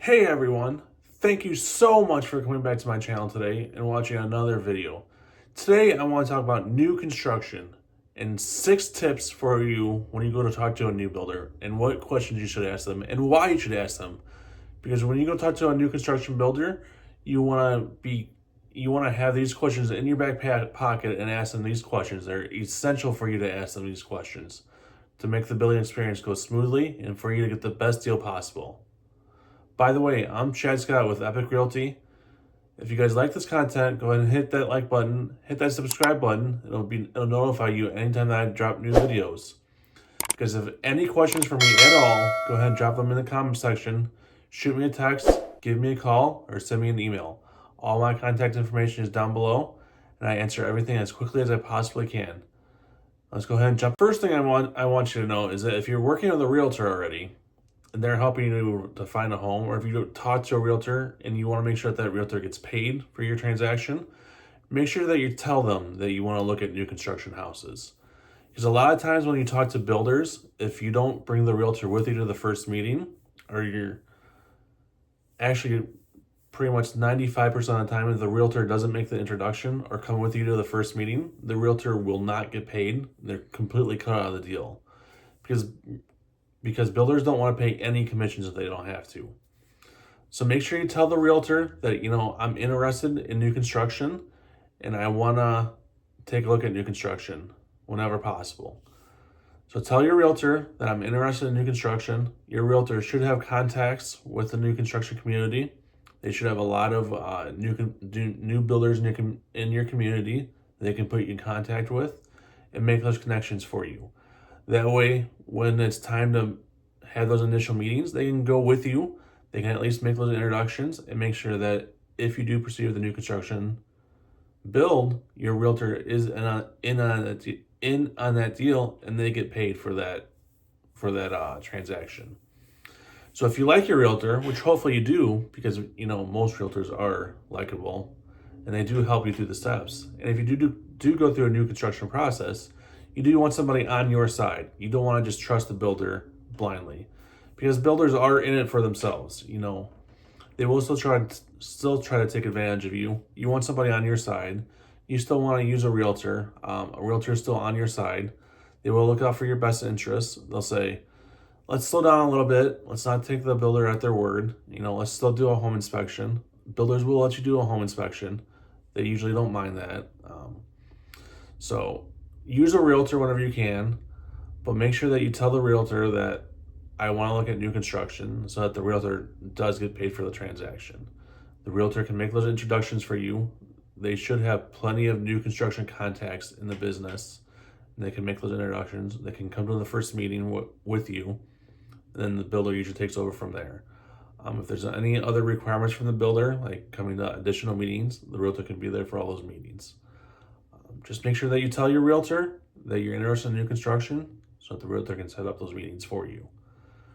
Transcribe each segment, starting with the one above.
Hey everyone, thank you so much for coming back to my channel today and watching another video. Today I want to talk about new construction and 6 tips for you when you go to talk to a new builder and what questions you should ask them and why you should ask them. Because when you go talk to a new construction builder, you want to have these questions in your back pocket and ask them these questions. They're essential for you to ask them these questions to make the building experience go smoothly and for you to get the best deal possible. By the way, I'm Chad Scott with Epique Realty. If you guys like this content, go ahead and hit that like button, hit that subscribe button. It'll notify you anytime that I drop new videos. Because if any questions for me at all, go ahead and drop them in the comment section. Shoot me a text, give me a call, or send me an email. All my contact information is down below, and I answer everything as quickly as I possibly can. Let's go ahead and jump. First thing I want you to know is that if you're working with a realtor already, and they're helping you to find a home, or if you talk to a realtor and you want to make sure that realtor gets paid for your transaction, make sure that you tell them that you want to look at new construction houses. Because a lot of times when you talk to builders, if you don't bring the realtor with you to the first meeting, or you're actually pretty much 95% of the time, if the realtor doesn't make the introduction or come with you to the first meeting, the realtor will not get paid. They're completely cut out of the deal. Because builders don't want to pay any commissions if they don't have to. So make sure you tell the realtor that, I'm interested in new construction and I want to take a look at new construction whenever possible. So tell your realtor that I'm interested in new construction. Your realtor should have contacts with the new construction community. They should have a lot of new builders in your community they can put you in contact with and make those connections for you. That way, when it's time to have those initial meetings, they can go with you. They can at least make those introductions and make sure that if you do proceed with the new construction build, your realtor is in on that deal and they get paid for that transaction. So if you like your realtor, which hopefully you do, because most realtors are likable and they do help you through the steps. And if you do go through a new construction process, you do want somebody on your side. You don't want to just trust the builder blindly, because builders are in it for themselves. They will still try to take advantage of you. You want somebody on your side. You still want to use a realtor. A realtor is still on your side. They will look out for your best interests. They'll say, let's slow down a little bit. Let's not take the builder at their word. Let's still do a home inspection. Builders will let you do a home inspection. They usually don't mind that. So use a realtor whenever you can, but make sure that you tell the realtor that I want to look at new construction so that the realtor does get paid for the transaction. The realtor can make those introductions for you. They should have plenty of new construction contacts in the business, and they can make those introductions. They can come to the first meeting with you, and then the builder usually takes over from there. If there's any other requirements from the builder, like coming to additional meetings, the realtor can be there for all those meetings. Just make sure that you tell your realtor that you're interested in new construction so that the realtor can set up those meetings for you.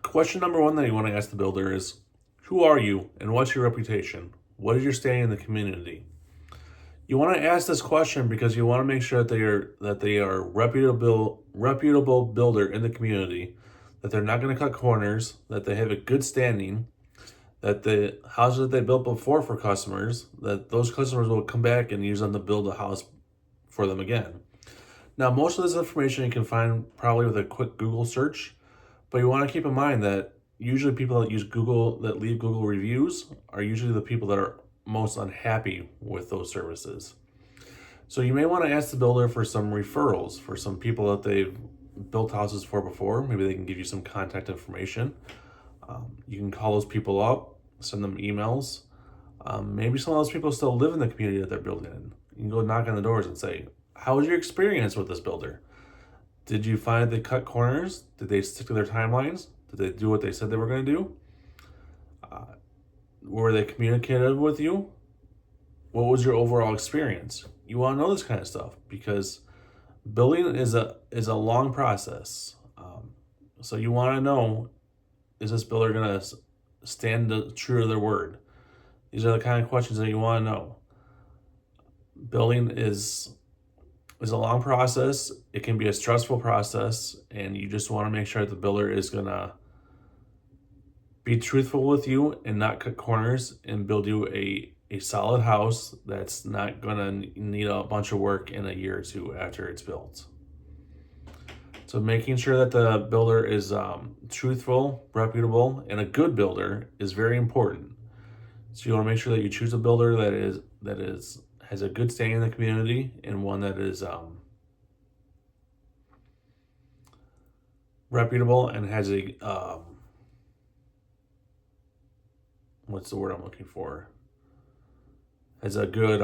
Question number 1 that you want to ask the builder is, who are you and what's your reputation? What is your standing in the community? You want to ask this question because you want to make sure that they are reputable builder in the community, that they're not going to cut corners, that they have a good standing, that the houses that they built before for customers, that those customers will come back and use them to build a house for them again. Now, most of this information you can find probably with a quick Google search, but you want to keep in mind that usually people that leave Google reviews are usually the people that are most unhappy with those services. So you may want to ask the builder for some referrals for some people that they've built houses for before. Maybe they can give you some contact information. You can call those people up, send them emails. Maybe some of those people still live in the community that they're building in. You can go knock on the doors and say, how was your experience with this builder? Did you find they cut corners? Did they stick to their timelines? Did they do what they said they were going to do? Were they communicative with you? What was your overall experience? You want to know this kind of stuff because building is a long process. So you want to know, is this builder going to stand true to their word? These are the kind of questions that you want to know. Building is a long process. It can be a stressful process, and you just want to make sure that the builder is going to be truthful with you and not cut corners, and build you a solid house that's not gonna need a bunch of work in a year or two after it's built. So making sure that the builder is truthful, reputable, and a good builder is very important. So you want to make sure that you choose a builder that has a good standing in the community, and one that is reputable and has a what's the word I'm looking for? Has a good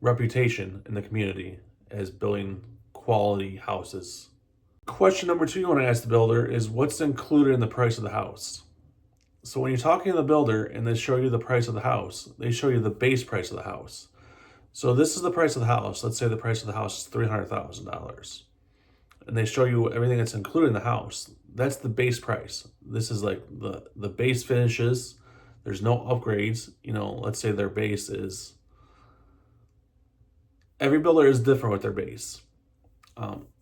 reputation in the community as building quality houses. Question number 2 you want to ask the builder is what's included in the price of the house. So when you're talking to the builder and they show you the price of the house, they show you the base price of the house. So this is the price of the house. Let's say the price of the house is $300,000. And they show you everything that's included in the house. That's the base price. This is like the base finishes. There's no upgrades. Let's say their base is, every builder is different with their base.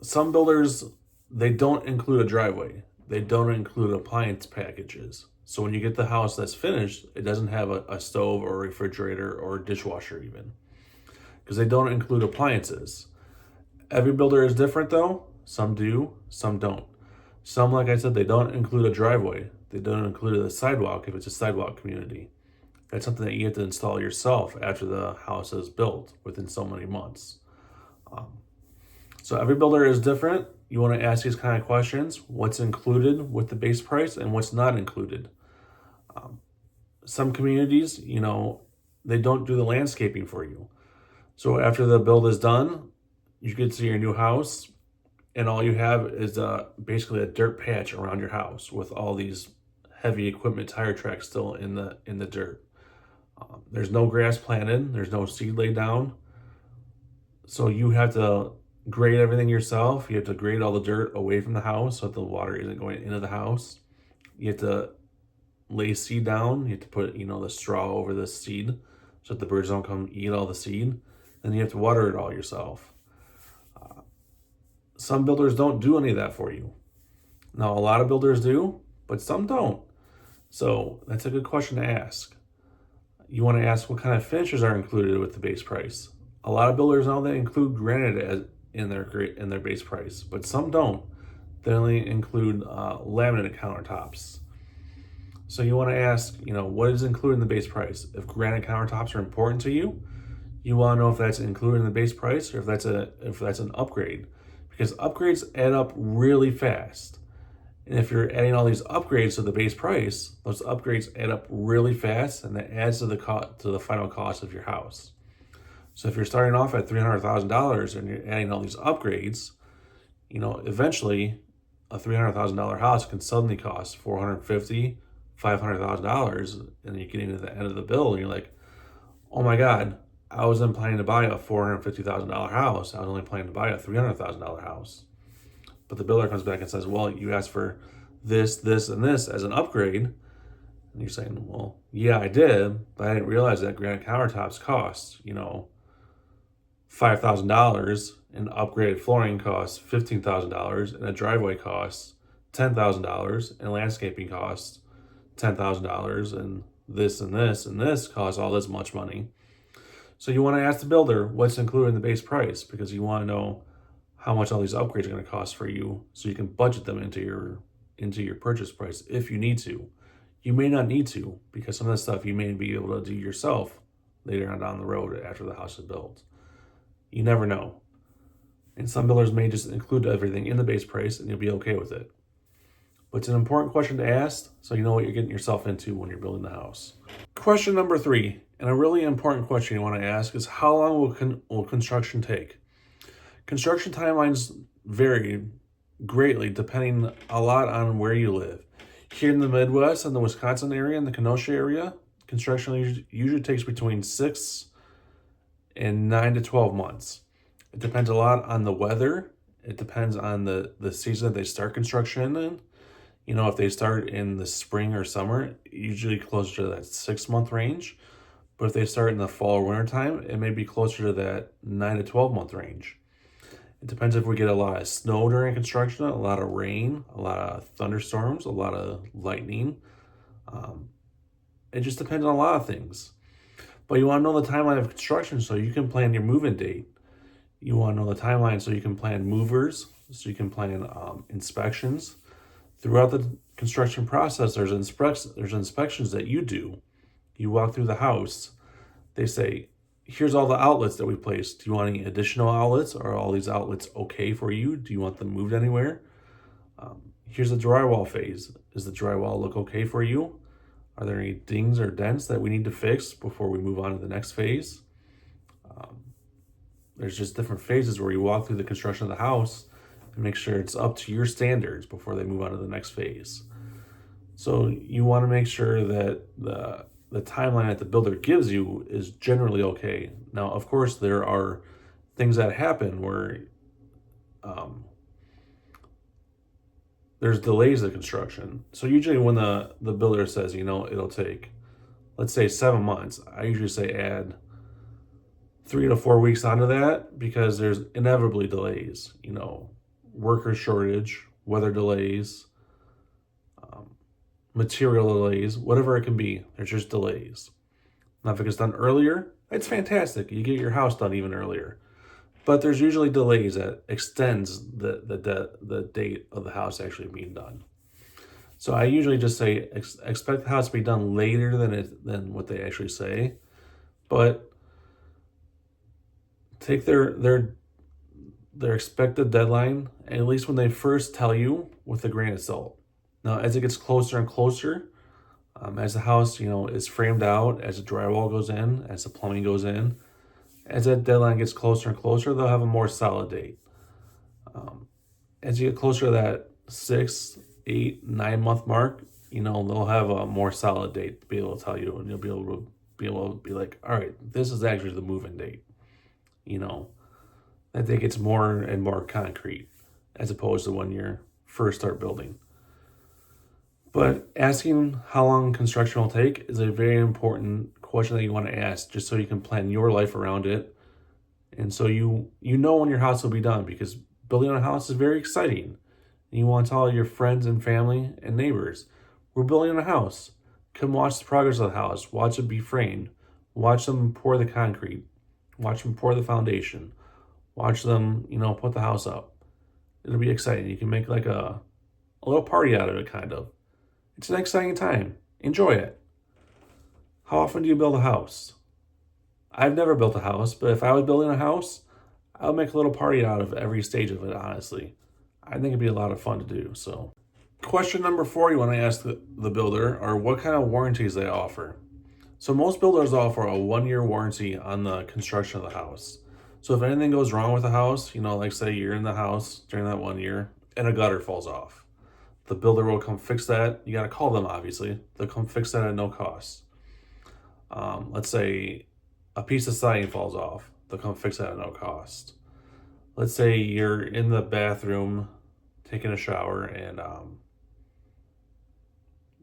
Some builders, they don't include a driveway. They don't include appliance packages. So when you get the house that's finished, it doesn't have a stove or a refrigerator or a dishwasher even, because they don't include appliances. Every builder is different though. Some do, some don't. Some, like I said, they don't include a driveway. They don't include a sidewalk if it's a sidewalk community. That's something that you have to install yourself after the house is built within so many months. So every builder is different. You want to ask these kind of questions. What's included with the base price and what's not included? Some communities, they don't do the landscaping for you. So after the build is done, you get to your new house and all you have is basically a dirt patch around your house with all these heavy equipment tire tracks still in the dirt. There's no grass planted. There's no seed laid down. So you have to grade everything yourself. You have to grade all the dirt away from the house so that the water isn't going into the house. You have to lay seed down. You have to put, the straw over the seed so that the birds don't come eat all the seed. Then you have to water it all yourself. Some builders don't do any of that for you. Now, a lot of builders do, but some don't. So that's a good question to ask. You want to ask what kind of finishes are included with the base price. A lot of builders now, they include granite in their base price, but some don't. They only include laminate countertops. So you want to ask, what is included in the base price? If granite countertops are important to you, you want to know if that's included in the base price or if that's an upgrade, because upgrades add up really fast. And if you're adding all these upgrades to the base price, those upgrades add up really fast, and that adds to the final cost of your house. So if you're starting off at $300,000 and you're adding all these upgrades, eventually a $300,000 house can suddenly cost $450,000, $500,000, and you're getting to the end of the bill and you're like, oh my God, I wasn't planning to buy a $450,000 house. I was only planning to buy a $300,000 house. But the builder comes back and says, well, you asked for this, this, and this as an upgrade. And you're saying, well, yeah, I did, but I didn't realize that granite countertops cost, $5,000, and upgraded flooring costs $15,000, and a driveway costs $10,000, and landscaping costs $10,000, and this and this and this costs all this much money. So you want to ask the builder what's included in the base price, because you want to know how much all these upgrades are going to cost for you, so you can budget them into your purchase price if you need to. You may not need to, because some of the stuff you may be able to do yourself later on down the road after the house is built. You never know. And some builders may just include everything in the base price and you'll be okay with it. But it's an important question to ask so you know what you're getting yourself into when you're building the house. Question number 3, and a really important question you want to ask, is how long will construction take? Construction timelines vary greatly depending a lot on where you live. Here in the Midwest and the Wisconsin area and the Kenosha area, construction usually takes between 6 and 9 to 12 months. It depends a lot on the weather. It depends on the season that they start construction in. If they start in the spring or summer, usually closer to that 6-month range. But if they start in the fall or winter time, it may be closer to that 9 to 12 month range. It depends if we get a lot of snow during construction, a lot of rain, a lot of thunderstorms, a lot of lightning. Um, it just depends on a lot of things. But you want to know the timeline of construction so you can plan your move-in date. You want to know the timeline so you can plan movers, so you can plan inspections. Throughout the construction process, there's inspections that you do. You walk through the house. They say, here's all the outlets that we placed. Do you want any additional outlets? Are all these outlets okay for you? Do you want them moved anywhere? Here's the drywall phase. Does the drywall look okay for you? Are there any dings or dents that we need to fix before we move on to the next phase? There's just different phases where you walk through the construction of the house and make sure it's up to your standards before they move on to the next phase. So you want to make sure that the timeline that the builder gives you is generally okay. Now, of course, there are things that happen where there's delays in construction. So usually when the builder says, it'll take, let's say 7 months, I usually say add 3 to 4 weeks onto that because there's inevitably delays, worker shortage, weather delays, material delays, whatever it can be. There's just delays. Now, if it gets done earlier, it's fantastic. You get your house done even earlier. But there's usually delays that extends the date of the house actually being done. So I usually just say expect the house to be done later than what they actually say, but take their expected deadline, and at least when they first tell you, with a grain of salt. Now, as it gets closer and closer, as the house is framed out, as the drywall goes in, as the plumbing goes in, as that deadline gets closer and closer, they'll have a more solid date. As you get closer to that 6, 8, 9 month mark, they'll have a more solid date to be able to tell you, and you'll be able to be like, all right, this is actually the move-in date. That date gets more and more concrete as opposed to when you first start building. But asking how long construction will take is a very important question that you want to ask, just so you can plan your life around it. And so you know when your house will be done, because building a house is very exciting. And you want to tell all your friends and family and neighbors, we're building a house. Come watch the progress of the house. Watch it be framed. Watch them pour the concrete. Watch them pour the foundation. Watch them, put the house up. It'll be exciting. You can make like a little party out of it, kind of. It's an exciting time. Enjoy it. How often do you build a house? I've never built a house, but if I was building a house, I would make a little party out of every stage of it, honestly. I think it'd be a lot of fun to do. So, question number 4 you want to ask the builder are what kind of warranties they offer. So most builders offer a 1-year warranty on the construction of the house. So if anything goes wrong with the house, like say you're in the house during that 1 year and a gutter falls off, the builder will come fix that. You got to call them, obviously. They'll come fix that at no cost. Let's say a piece of siding falls off. They'll come fix that at no cost. Let's say you're in the bathroom taking a shower and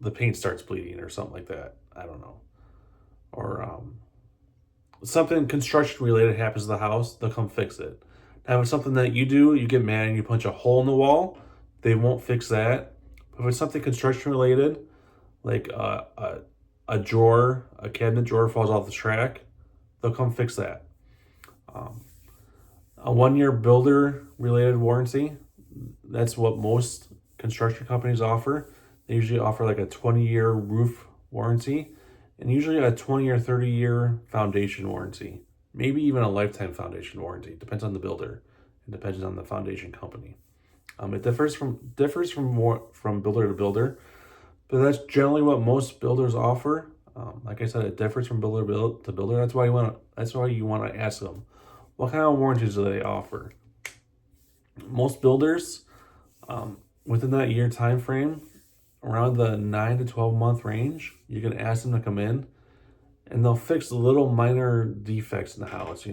the paint starts bleeding or something like that. I don't know. Or something construction related happens to the house, they'll come fix it. Now, if it's something that you do, you get mad and you punch a hole in the wall, they won't fix that. But if it's something construction related, like a drawer, a cabinet drawer falls off the track, they'll come fix that. A 1-year builder related warranty, that's what most construction companies offer. They usually offer like a 20-year roof warranty, and usually a 20 or 30-year foundation warranty, maybe even a lifetime foundation warranty. Depends on the builder. It depends on the foundation company. It differs from builder to builder, but that's generally what most builders offer. Like I said, it differs from builder to builder. That's why you want to ask them, what kind of warranties do they offer? Most builders, within that year time frame, around the 9 to 12 month range, you can ask them to come in and they'll fix little minor defects in the house,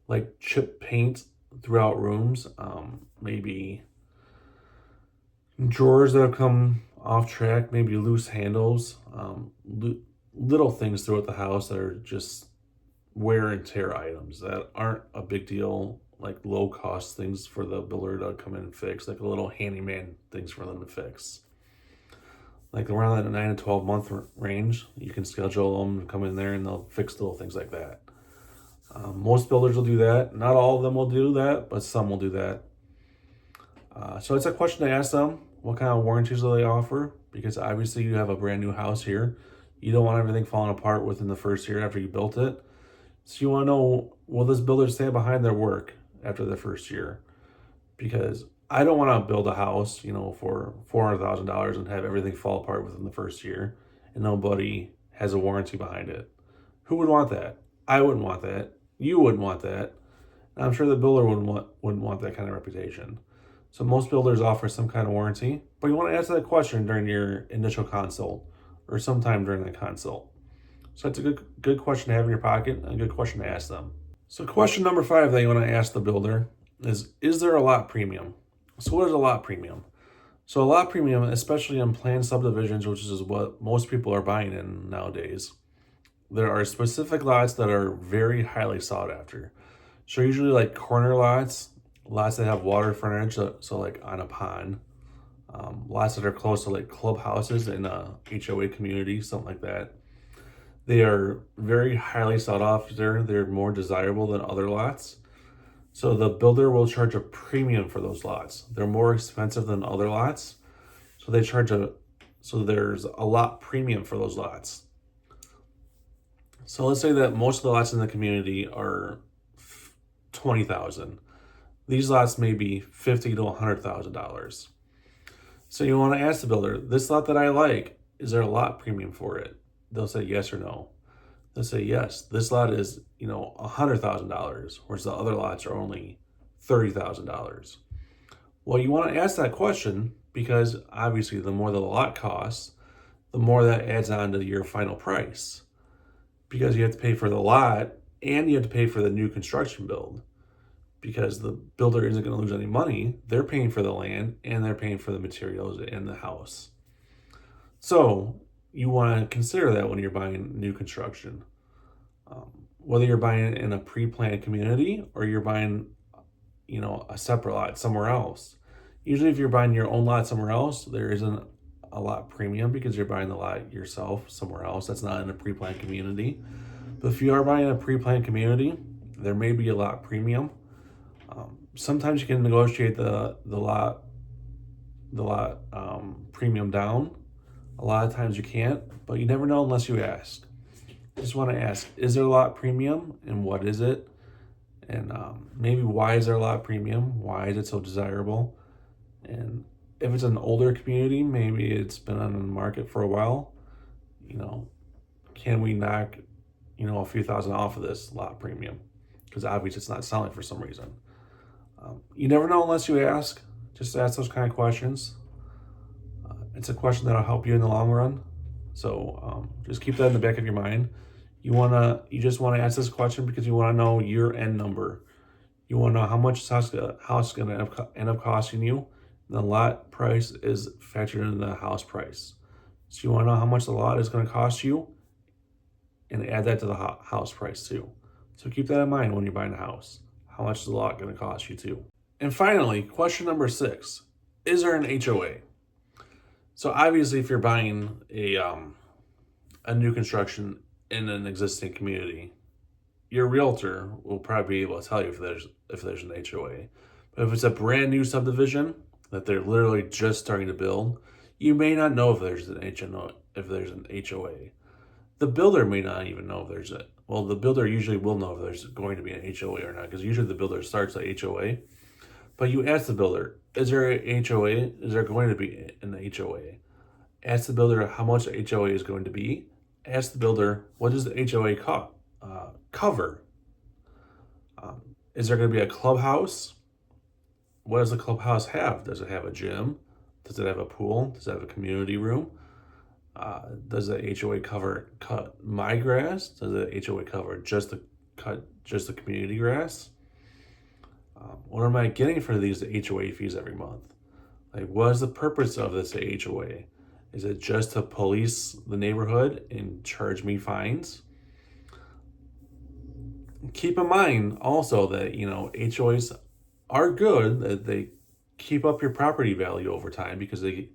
like chip paint throughout rooms, maybe drawers that have come off track, maybe loose handles, little things throughout the house that are just wear and tear items that aren't a big deal, like low cost things for the builder to come in and fix, like a little handyman things for them to fix. Like around that 9 to 12 month range, you can schedule them and come in there and they'll fix little things like that. Most builders will do that. Not all of them will do that, but some will do that. So it's a question to ask them. What kind of warranties do they offer? Because obviously you have a brand new house here. You don't want everything falling apart within the first year after you built it. So you want to know, will this builder stand behind their work after the first year? Because I don't want to build a house, for $400,000 and have everything fall apart within the first year and nobody has a warranty behind it. Who would want that? I wouldn't want that. You wouldn't want that. And I'm sure the builder wouldn't want that kind of reputation. So most builders offer some kind of warranty, but you want to answer that question during your initial consult or sometime during the consult. So it's a good question to have in your pocket and a good question to ask them. So question number 5 that you want to ask the builder is there a lot premium? So what is a lot premium? So a lot premium, especially in planned subdivisions, which is what most people are buying in nowadays, there are specific lots that are very highly sought after. So usually like corner lots that have water frontage, so like on a pond, lots that are close to like clubhouses in a HOA community, something like that. They are very highly sought after. They're more desirable than other lots. So the builder will charge a premium for those lots. They're more expensive than other lots. So there's a lot premium for those lots. So let's say that most of the lots in the community are $20,000. These lots may be $50,000 to $100,000. So you want to ask the builder, this lot that I like, is there a lot premium for it? They'll say yes or no. They'll say yes, this lot is, $100,000, whereas the other lots are only $30,000. Well, you want to ask that question because obviously the more the lot costs, the more that adds on to your final price. Because you have to pay for the lot and you have to pay for the new construction build. Because the builder isn't going to lose any money. They're paying for the land and they're paying for the materials in the house. So you want to consider that when you're buying new construction. Whether you're buying in a pre-planned community or you're buying, a separate lot somewhere else. Usually if you're buying your own lot somewhere else, there isn't a lot premium because you're buying the lot yourself somewhere else. That's not in a pre-planned community. But if you are buying a pre-planned community, there may be a lot premium. Sometimes you can negotiate the lot premium down. A lot of times you can't, but you never know unless you ask. Just want to ask, is there a lot premium and what is it? And maybe why is there a lot premium? Why is it so desirable? And if it's an older community, maybe it's been on the market for a while, can we knock, a few thousand off of this lot premium? Because obviously it's not selling for some reason. You never know unless you ask. Just ask those kind of questions. It's a question that'll help you in the long run. So just keep that in the back of your mind. You just want to ask this question because you want to know your end number. You want to know how much the house is going to end up costing you. And the lot price is factored into the house price. So you want to know how much the lot is going to cost you and add that to the house price too. So keep that in mind when you're buying a house. How much is the lot going to cost you too? And finally, question number 6, is there an HOA? So obviously if you're buying a new construction in an existing community, your realtor will probably be able to tell you if there's an HOA. But if it's a brand new subdivision that they're literally just starting to build, you may not know if there's an HOA. The builder may not even know if there's a. Well, the builder usually will know if there's going to be an HOA or not, because usually the builder starts the HOA. But you ask the builder, is there a HOA? Is there going to be an HOA? Ask the builder how much the HOA is going to be. Ask the builder, what does the HOA cover? Is there going to be a clubhouse? What does the clubhouse have? Does it have a gym? Does it have a pool? Does it have a community room? Does the HOA cut my grass? Does the HOA cover just the community grass? What am I getting for these HOA fees every month? Like, what is the purpose of this HOA? Is it just to police the neighborhood and charge me fines? keep in mind also that, HOAs are good, that they keep up your property value over time because they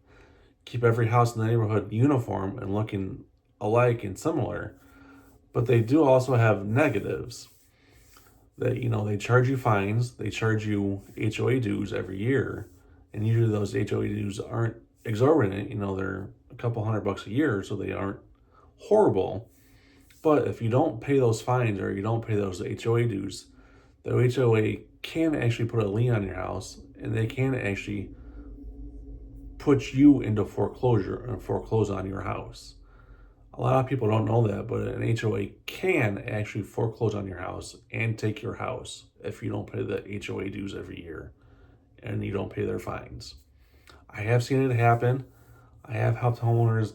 keep every house in the neighborhood uniform and looking alike and similar. But they do also have negatives that, they charge you fines, they charge you HOA dues every year. And usually those HOA dues aren't exorbitant, they're a couple $100 a year, so they aren't horrible. But if you don't pay those fines or you don't pay those HOA dues, the HOA can actually put a lien on your house, and they can actually put you into foreclosure and foreclose on your house. A lot of people don't know that, but an HOA can actually foreclose on your house and take your house if you don't pay the HOA dues every year and you don't pay their fines. I have seen it happen. I have helped homeowners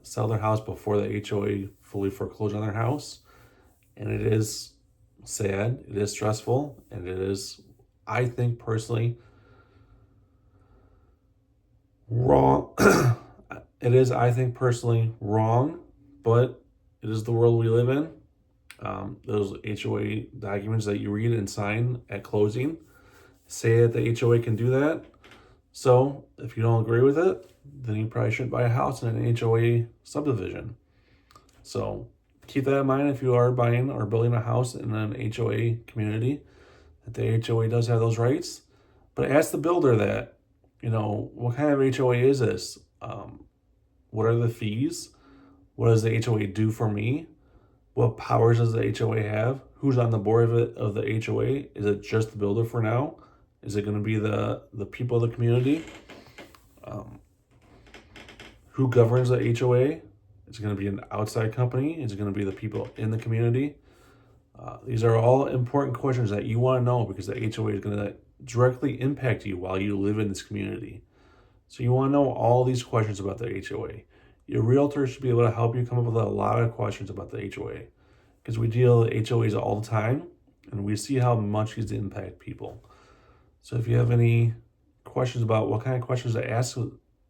sell their house before the HOA fully foreclosed on their house, and it is sad, it is stressful, and it is, I think personally, wrong. It is, I think personally, wrong, but it is the world we live in. Those HOA documents that you read and sign at closing say that the HOA can do that. So if you don't agree with it, then you probably shouldn't buy a house in an HOA subdivision. So keep that in mind if you are buying or building a house in an HOA community, that the HOA does have those rights. But ask the builder that, what kind of HOA is this? What are the fees? What does the HOA do for me? What powers does the HOA have? Who's on the board of the HOA? Is it just the builder for now? Is it going to be the people of the community? Who governs the HOA? Is it going to be an outside company? Is it going to be the people in the community? These are all important questions that you want to know because the HOA is going to directly impact you while you live in this community. So you want to know all these questions about the HOA. Your realtor should be able to help you come up with a lot of questions about the HOA because we deal with HOAs all the time and we see how much these impact people. So if you have any questions about what kind of questions to ask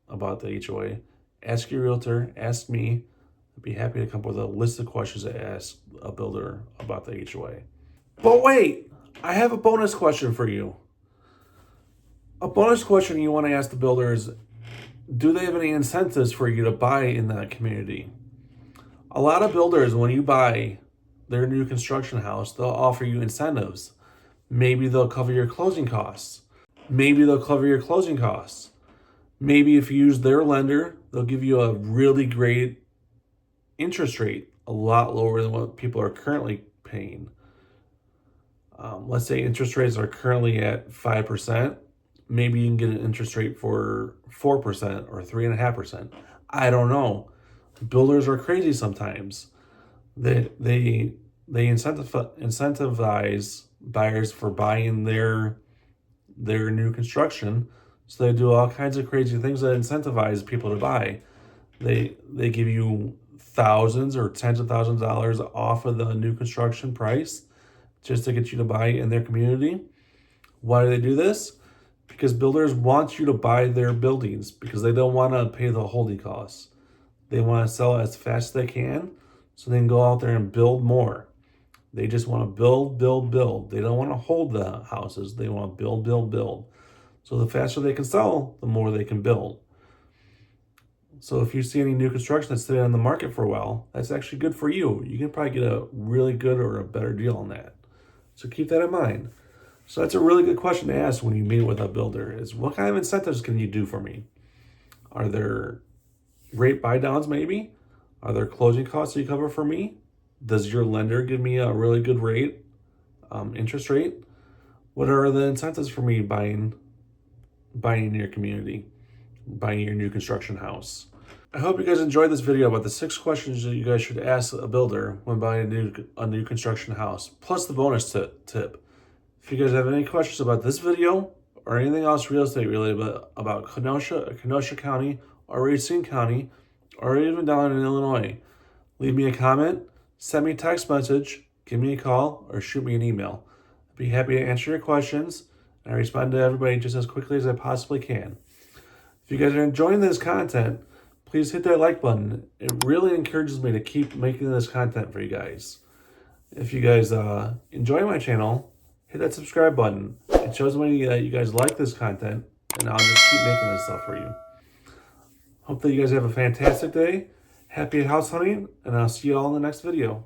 about the HOA, ask your realtor, ask me. I'd be happy to come up with a list of questions to ask a builder about the HOA. But wait, I have a bonus question for you. A bonus question you want to ask the builder is, do they have any incentives for you to buy in that community? A lot of builders, when you buy their new construction house, they'll offer you incentives. Maybe they'll cover your closing costs. Maybe if you use their lender, they'll give you a really great interest rate, a lot lower than what people are currently paying. Let's say interest rates are currently at 5%. Maybe you can get an interest rate for 4% or 3.5%. I don't know. Builders are crazy sometimes. They incentivize buyers for buying their new construction. So they do all kinds of crazy things that incentivize people to buy. They give you thousands or tens of thousands of dollars off of the new construction price just to get you to buy in their community. Why do they do this? Because builders want you to buy their buildings because they don't want to pay the holding costs. They want to sell as fast as they can so they can go out there and build more. They just want to build. They don't want to hold the houses. They want to build. So the faster they can sell, the more they can build. So if you see any new construction that's sitting on the market for a while, that's actually good for you. You can probably get a really good or a better deal on that. So keep that in mind. So that's a really good question to ask when you meet with a builder is, what kind of incentives can you do for me? Are there rate buy downs maybe? Are there closing costs you cover for me? Does your lender give me a really good rate, interest rate? What are the incentives for me buying in your community, buying your new construction house? I hope you guys enjoyed this video about the 6 questions that you guys should ask a builder when buying a new construction house, plus the bonus tip. If you guys have any questions about this video or anything else real estate related about Kenosha County, or Racine County, or even down in Illinois, leave me a comment, send me a text message, give me a call, or shoot me an email. I'd be happy to answer your questions, and I respond to everybody just as quickly as I possibly can. If you guys are enjoying this content, please hit that like button. It really encourages me to keep making this content for you guys. If you guys enjoy my channel, hit that subscribe button. It shows me that you guys like this content, and I'll just keep making this stuff for you. Hope that you guys have a fantastic day. Happy house hunting, and I'll see you all in the next video.